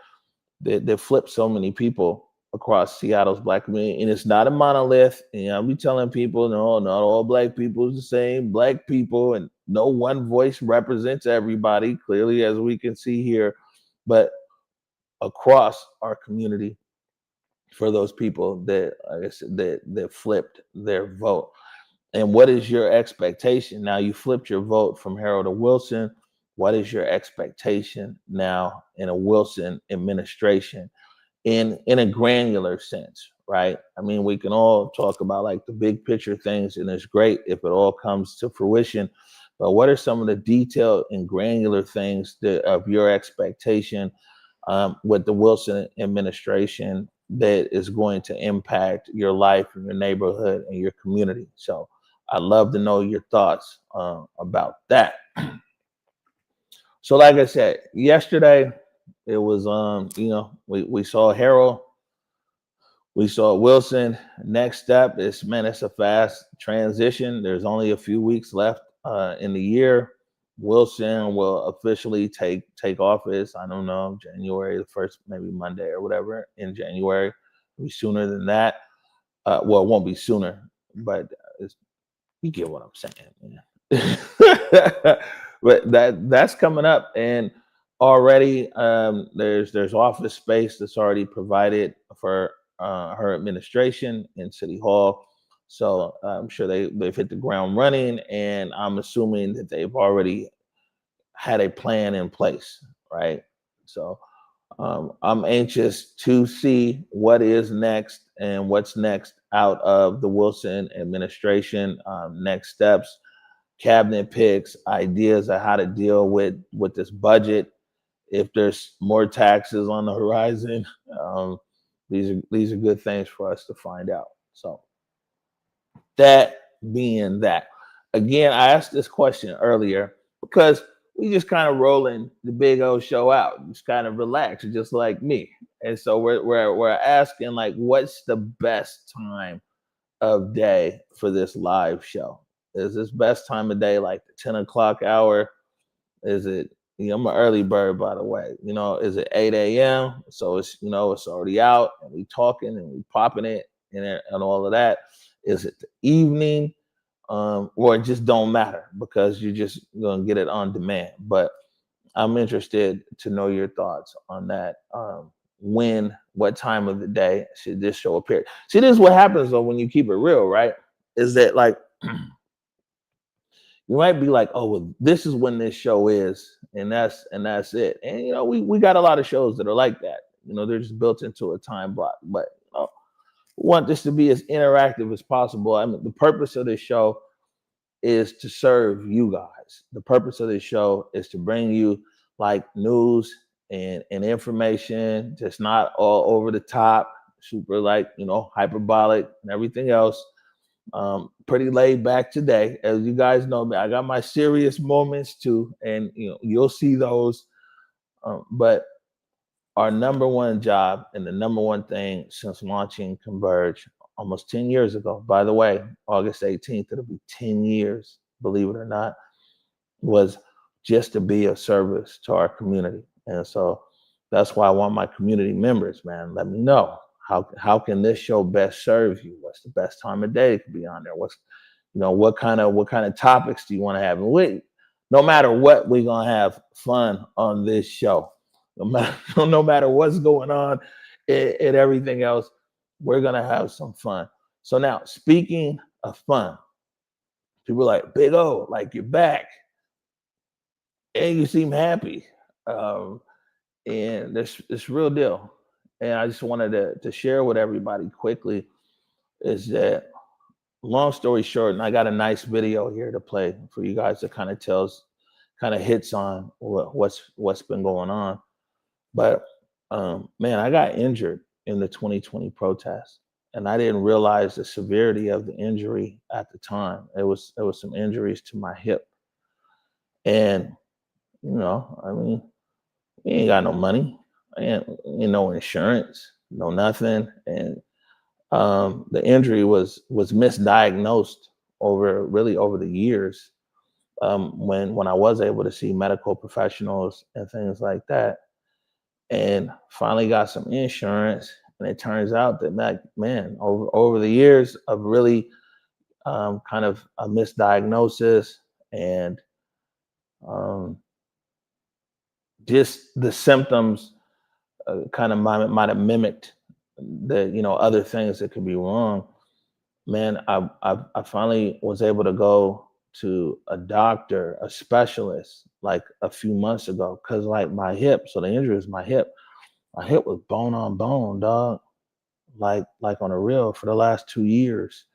A: that flip so many people across Seattle's Black community. And it's not a monolith. And I'll be telling people, no, not all Black people is the same. Black people, and no one voice represents everybody, clearly, as we can see here. But across our community, for those people that, like I said, that flipped their vote. And what is your expectation? Now you flipped your vote from Harrell to Wilson. What is your expectation now in a Wilson administration in a granular sense, right? I mean, we can all talk about like the big picture things, and it's great if it all comes to fruition. But what are some of the detailed and granular things of your expectation with the Wilson administration that is going to impact your life and your neighborhood and your community? So I'd love to know your thoughts about that. So like I said, yesterday it was we saw Harrell, we saw Wilson. Next step is, man, it's a fast transition. There's only a few weeks left in the year. Wilson will officially take office, I don't know, January the 1st, maybe Monday or whatever in January. It'll be sooner than that. Well, it won't be sooner, but you get what I'm saying, man. But that's coming up, and already there's office space that's already provided for her administration in City Hall. So I'm sure they've hit the ground running, and I'm assuming that they've already had a plan in place, right? So I'm anxious to see what is next and what's next out of the Wilson administration. Next steps, cabinet picks, ideas of how to deal with this budget. If there's more taxes on the horizon, these are good things for us to find out. So that being that, again, I asked this question earlier because we just kind of rolling the big old show out, just kind of relax, just like me. And so we're asking, like, what's the best time of day for this live show? Is this best time of day like the 10 o'clock hour? Is it, I'm an early bird, by the way. Is it 8 a.m.? So it's, it's already out and we talking and we popping it and all of that. Is it the evening? Or it just don't matter because you're just going to get it on demand. But I'm interested to know your thoughts on that. What time of the day should this show appear? See, this is what happens though when you keep it real, right? Is that like, You might be like, oh, well, this is when this show is, and that's it. And you know, we got a lot of shows that are like that. You know, they're just built into a time block. But you know, we want this to be as interactive as possible. I mean, the purpose of this show is to serve you guys. The purpose of this show is to bring you like news and information, just not all over the top, super like, you know, hyperbolic and everything else. Pretty laid back today. As you guys know me, I got my serious moments too, and you know, you'll see those. But our number one job and the number one thing since launching Converge almost 10 years ago, by the way, August 18th, it'll be 10 years, believe it or not, was just to be of service to our community. And so that's why I want my community members, man, let me know how can this show best serve you? What's the best time of day to be on there? What's, you know, what kind of topics do you want to have? And no matter what, we're gonna have fun on this show. No matter what's going on and everything else, we're gonna have some fun. So now, speaking of fun, people are like, Big O, like you're back, and you seem happy, and this real deal. And I just wanted to share with everybody quickly is that, long story short, and I got a nice video here to play for you guys that kind of hits on what's been going on. But man, I got injured in the 2020 protests, and I didn't realize the severity of the injury at the time. There was some injuries to my hip, and you know, I mean, we ain't got no money, ain't no insurance, no nothing, and the injury was misdiagnosed over the years. When I was able to see medical professionals and things like that, and finally got some insurance, and it turns out that man, over the years of really kind of a misdiagnosis and just the symptoms kind of might have mimicked the, you know, other things that could be wrong. Man, I finally was able to go to a doctor, a specialist, like a few months ago, because like my hip, so the injury is my hip. My hip was bone on bone, dog. Like on a real for the last 2 years.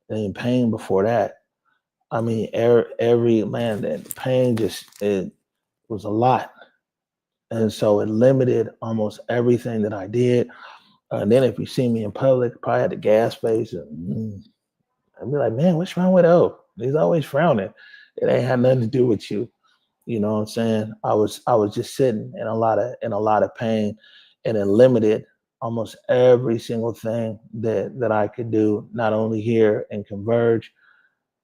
A: And in pain before that. I mean, every man, that pain it was a lot. And so it limited almost everything that I did. And then if you see me in public, probably had the gas face, and I'd be like, man, what's wrong with O? He's always frowning. It ain't had nothing to do with you. You know what I'm saying? I was just sitting in a lot of pain, and it limited almost every single thing that I could do, not only here in Converge,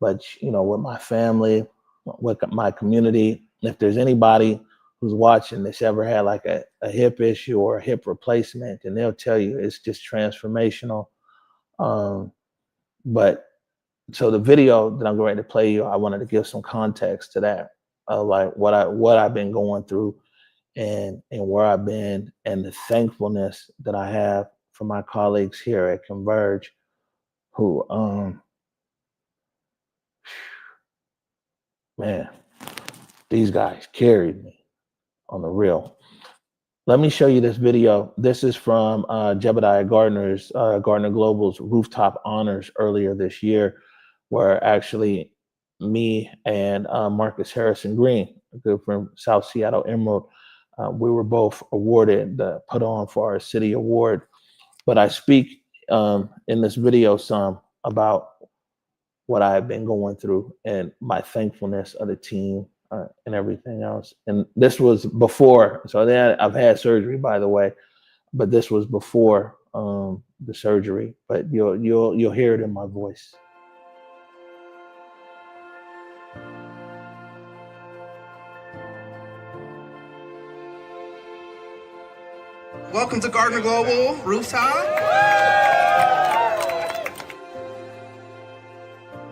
A: but you know, with my family, with my community. If there's anybody who's watching that's ever had like a hip issue or a hip replacement, and they'll tell you it's just transformational. But so the video that I'm going to play you, I wanted to give some context to that, like what I've been going through and where I've been, and the thankfulness that I have for my colleagues here at Converge, who man, these guys carried me on the real. Let me show you this video. This is from Jebediah Gardner Global's Rooftop Honors earlier this year, where actually me and Marcus Harrison Green, a good friend from South Seattle Emerald, we were both awarded the Put On for Our City Award. But I speak in this video some about what I have been going through and my thankfulness of the team and everything else. And this was before, so then I've had surgery, by the way, but this was before the surgery. But you'll hear it in my voice.
E: Welcome to Gardner Global Rooftop.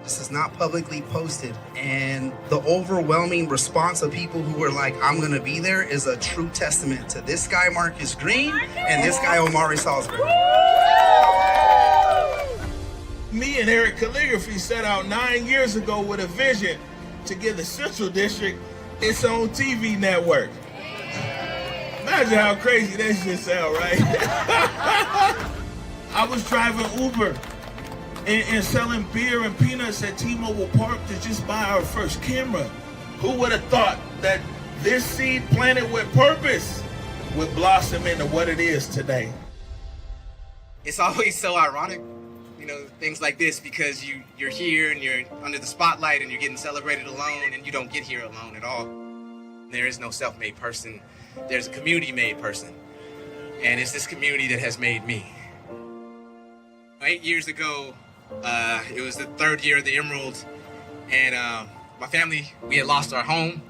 E: This is not publicly posted, and the overwhelming response of people who were like, I'm gonna be there, is a true testament to this guy, Marcus Green, and this guy, Omari Salisbury.
D: Me and Eric Calligraphy set out 9 years ago with a vision to give the Central District its own TV network. Imagine how crazy that shit sound, right? I was driving Uber and selling beer and peanuts at T-Mobile Park to just buy our first camera. Who would have thought that this seed planted with purpose would blossom into what it is today?
E: It's always so ironic, things like this, because you're here and you're under the spotlight and you're getting celebrated alone, and you don't get here alone at all. There is no self-made person. There's a community-made person. And it's this community that has made me. 8 years ago, it was the third year of the Emerald, and my family, we had lost our home,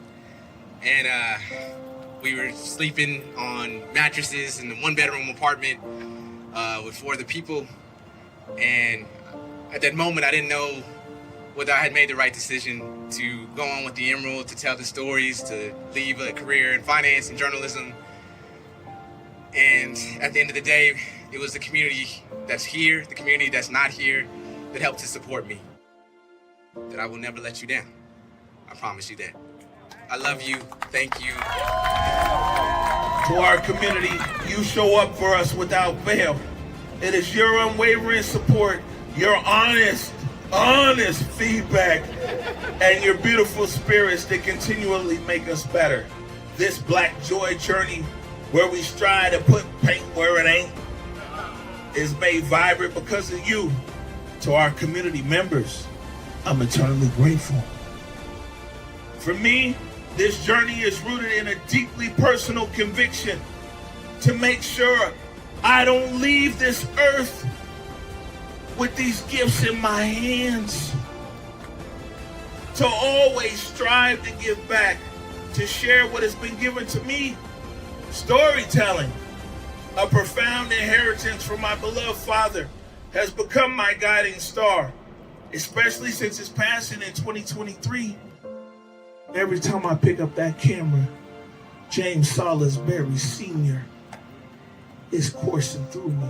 E: and we were sleeping on mattresses in the one-bedroom apartment with 4 other people. And at that moment, I didn't know whether I had made the right decision to go on with the Emerald, to tell the stories, to leave a career in finance and journalism. And at the end of the day, it was the community that's here, the community that's not here, that helped to support me. That I will never let you down. I promise you that. I love you. Thank you.
D: To our community, you show up for us without fail. It is your unwavering support, your honest feedback, and your beautiful spirits that continually make us better. This Black Joy journey, where we strive to put paint where it ain't, is made vibrant because of you. To our community members, I'm eternally grateful. For me, this journey is rooted in a deeply personal conviction to make sure I don't leave this earth with these gifts in my hands. To always strive to give back, to share what has been given to me. Storytelling, a profound inheritance from my beloved father, has become my guiding star, especially since his passing in 2023. Every time I pick up that camera, James Salisbury Sr. is coursing through me.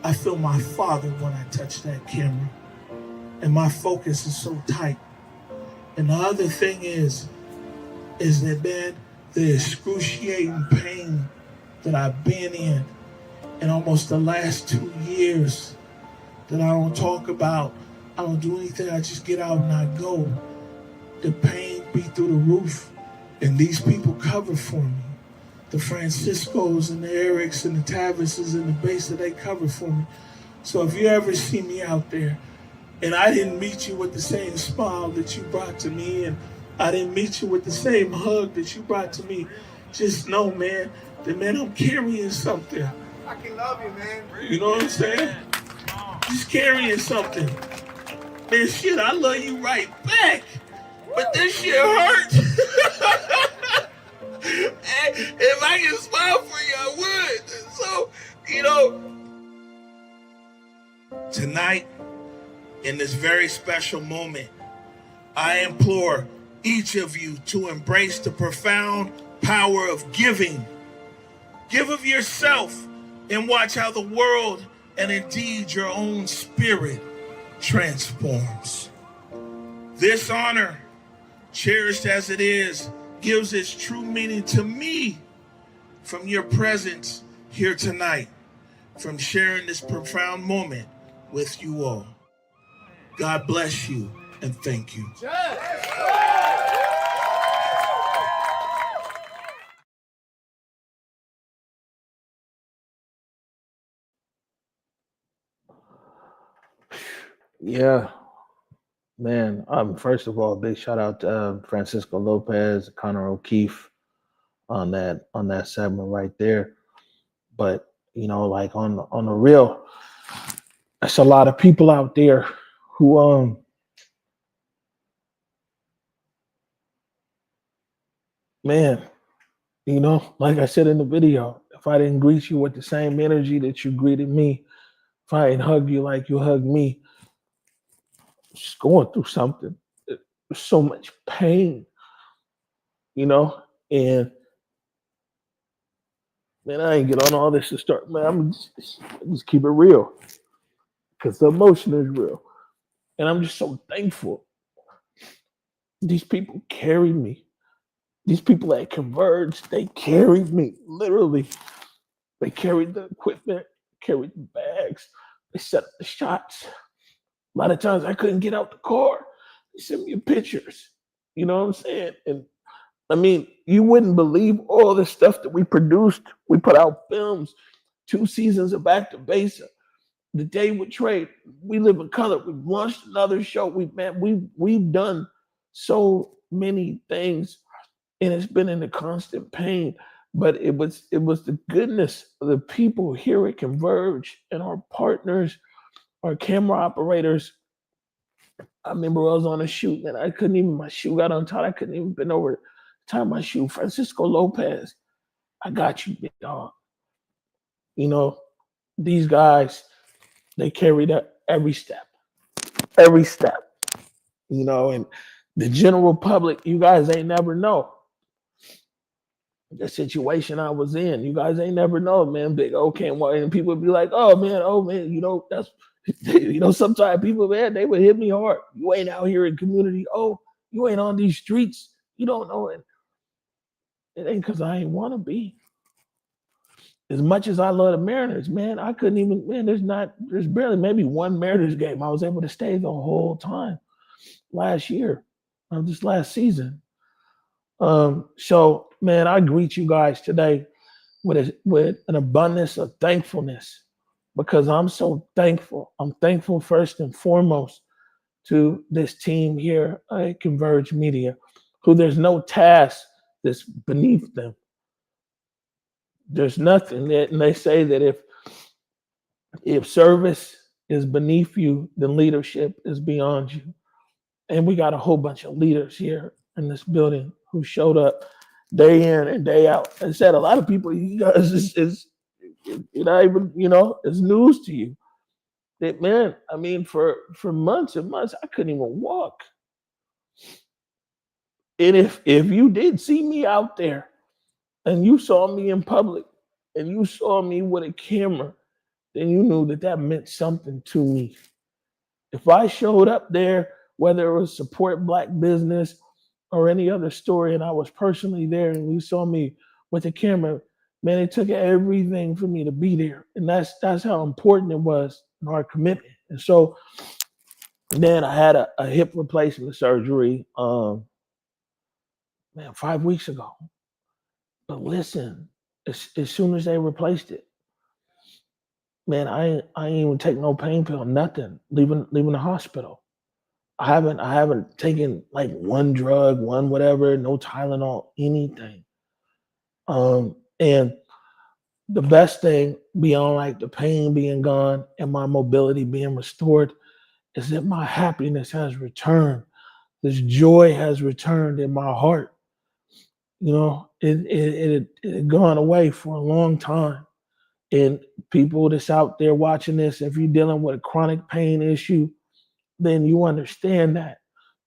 D: I feel my father when I touch that camera, and my focus is so tight. And the other thing is that, man, the excruciating pain that I've been in almost the last 2 years, that I don't talk about, I don't do anything, I just get out and I go. The pain be through the roof, and these people cover for me. The Franciscos and the Erics and the Tavises and the base that they cover for me. So if you ever see me out there and I didn't meet you with the same smile that you brought to me, and I didn't meet you with the same hug that you brought to me, just know, man, that, man, I'm carrying something.
F: I can love you, man.
D: You know what I'm saying? Just carrying something. Man, shit, I love you right back. But this shit hurt. If I can smile for you, I would. So, tonight, in this very special moment, I implore each of you to embrace the profound power of giving. Give of yourself and watch how the world, and indeed your own spirit, transforms. This honor, cherished as it is, gives its true meaning to me from your presence here tonight, from sharing this profound moment with you all. God bless you and thank you.
A: Yeah, man. First of all, big shout out to Francisco Lopez, Connor O'Keefe on that segment right there. But like on the real, there's a lot of people out there who man, like I said in the video, if I didn't greet you with the same energy that you greeted me, if I didn't hug you like you hugged me, just going through something. There's so much pain, and man, I ain't get on all this to start, man. I'm just keep it real, because the emotion is real. And I'm just so thankful These people carried me. These people that converged, they carried me, literally. They carried the equipment, carried the bags, they set up the shots. A lot of times I couldn't get out the car. They sent me pictures. You know what I'm saying? And I mean, you wouldn't believe all the stuff that we produced. We put out films, 2 seasons of Back to Basic. The Day with Trade, We Live in Color. We've launched another show. We've done so many things, and it's been in a constant pain. But it was the goodness of the people here at Converge and our partners, our camera operators. I remember I was on a shoot and I couldn't even, my shoe got untied. I couldn't even bend over to tie my shoe. Francisco Lopez, I got you, big dog. You know, these guys, they carried up every step, you know, and the general public, you guys ain't never know the situation I was in. You guys ain't never know, man. Big O can't walk, and people would be like, oh man, you know, that's, you know, sometimes people, man, they would hit me hard. You ain't out here in community. Oh, you ain't on these streets. You don't know it. It ain't because I ain't want to be. As much as I love the Mariners, man, I couldn't even, man, there's barely maybe one Mariners game I was able to stay the whole time last year, this last season. So, man, I greet you guys today with an abundance of thankfulness, because I'm so thankful. I'm thankful first and foremost to this team here at Converge Media, who there's no task that's beneath them. There's nothing that, and they say that if service is beneath you, then leadership is beyond you. And we got a whole bunch of leaders here in this building who showed up day in and day out. And said a lot of people, you guys, is not even, you know, it's news to you. That, man, I mean, for months and months, I couldn't even walk. And if you did see me out there and you saw me in public and you saw me with a camera, then you knew that meant something to me. If I showed up there, whether it was support Black business or any other story, and I was personally there and you saw me with a camera, man, it took everything for me to be there. And that's how important it was in our commitment. And so then I had a hip replacement surgery, man, 5 weeks ago. But listen, as soon as they replaced it, man, I ain't even take no pain pill, nothing. Leaving the hospital, I haven't taken like one drug, one whatever, no Tylenol, anything. And the best thing beyond like the pain being gone and my mobility being restored is that my happiness has returned. This joy has returned in my heart. You know, it had gone away for a long time. And people that's out there watching this, if you're dealing with a chronic pain issue, then you understand that.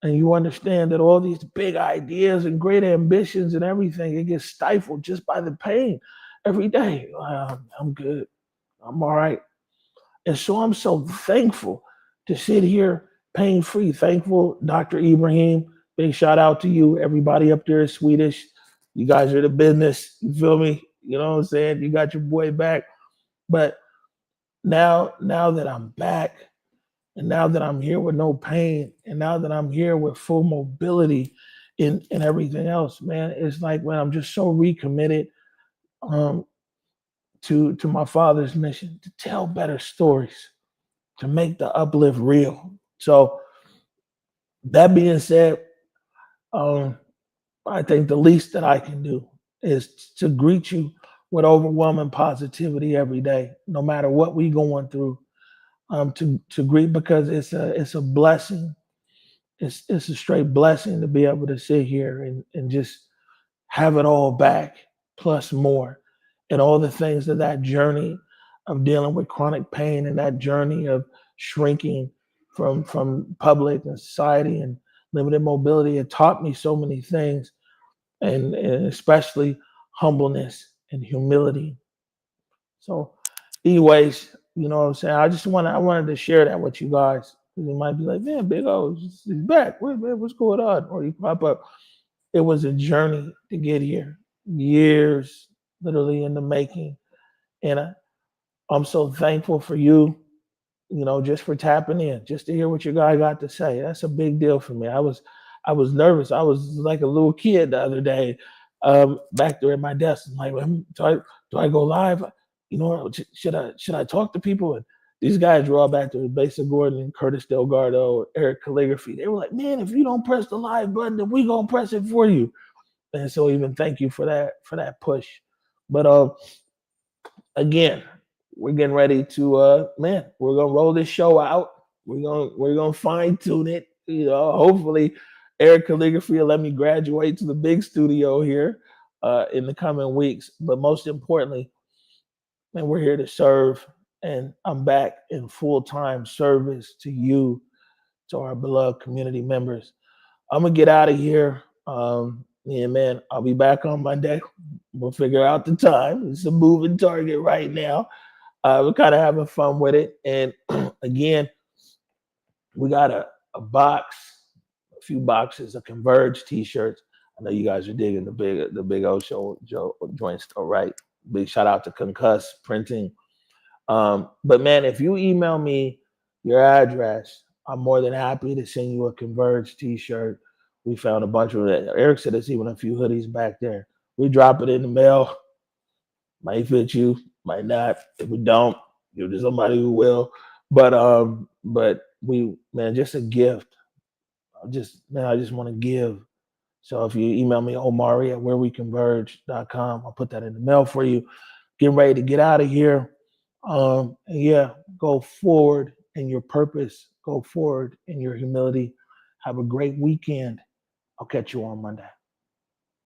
A: And you understand that all these big ideas and great ambitions and everything, it gets stifled just by the pain every day. I'm good. I'm all right. And so I'm so thankful to sit here pain-free. Thankful, Dr. Ibrahim. Big shout out to you. Everybody up there is Swedish. You guys are the business. You feel me? You know what I'm saying? You got your boy back. But now that I'm back, and now that I'm here with no pain, and now that I'm here with full mobility and everything else, man, it's like, man, I'm just so recommitted to my Father's mission to tell better stories, to make the uplift real. So that being said, I think the least that I can do is to greet you with overwhelming positivity every day, no matter what we going through. To greet, because it's a blessing. It's a straight blessing to be able to sit here and just have it all back, plus more, and all the things that journey of dealing with chronic pain and that journey of shrinking from public and society and limited mobility. It taught me so many things, and especially humbleness and humility. So anyways, you know what I'm saying? I wanted to share that with you guys. You might be like, man, Big O, he's back. What's going on? Or you pop up. It was a journey to get here, years literally in the making. And I'm so thankful for you, just for tapping in, just to hear what your guy got to say. That's a big deal for me. I was nervous. I was like a little kid the other day, back there at my desk. I'm like, do I go live? Should I talk to people? And these guys were all back there, Basa Gordon, Curtis Delgado, Eric Calligraphy. They were like, man, if you don't press the live button, then we gonna press it for you. And so even thank you for that push. But again, we're getting ready to we're gonna roll this show out. We're gonna fine tune it. Hopefully Eric Calligraphy will let me graduate to the big studio here in the coming weeks. But most importantly, man, we're here to serve, and I'm back in full-time service to you, to our beloved community members. I'm gonna get out of here. Yeah, man, I'll be back on Monday. We'll figure out the time. It's a moving target right now. We're kind of having fun with it. And again, we got a few boxes of Converge t-shirts. I know you guys are digging the Big O Show joint store, right? Big shout out to Concuss Printing. But man, if you email me your address, I'm more than happy to send you a Converge t-shirt. We found a bunch of it. Eric said there's even a few hoodies back there. We drop it in the mail. Might fit you, might not. If we don't, you're just somebody who will. But just a gift. I just want to give. So if you email me omari@whereweconverge.com, I'll put that in the mail for you. Getting ready to get out of here. Go forward in your purpose. Go forward in your humility. Have a great weekend. I'll catch you on Monday.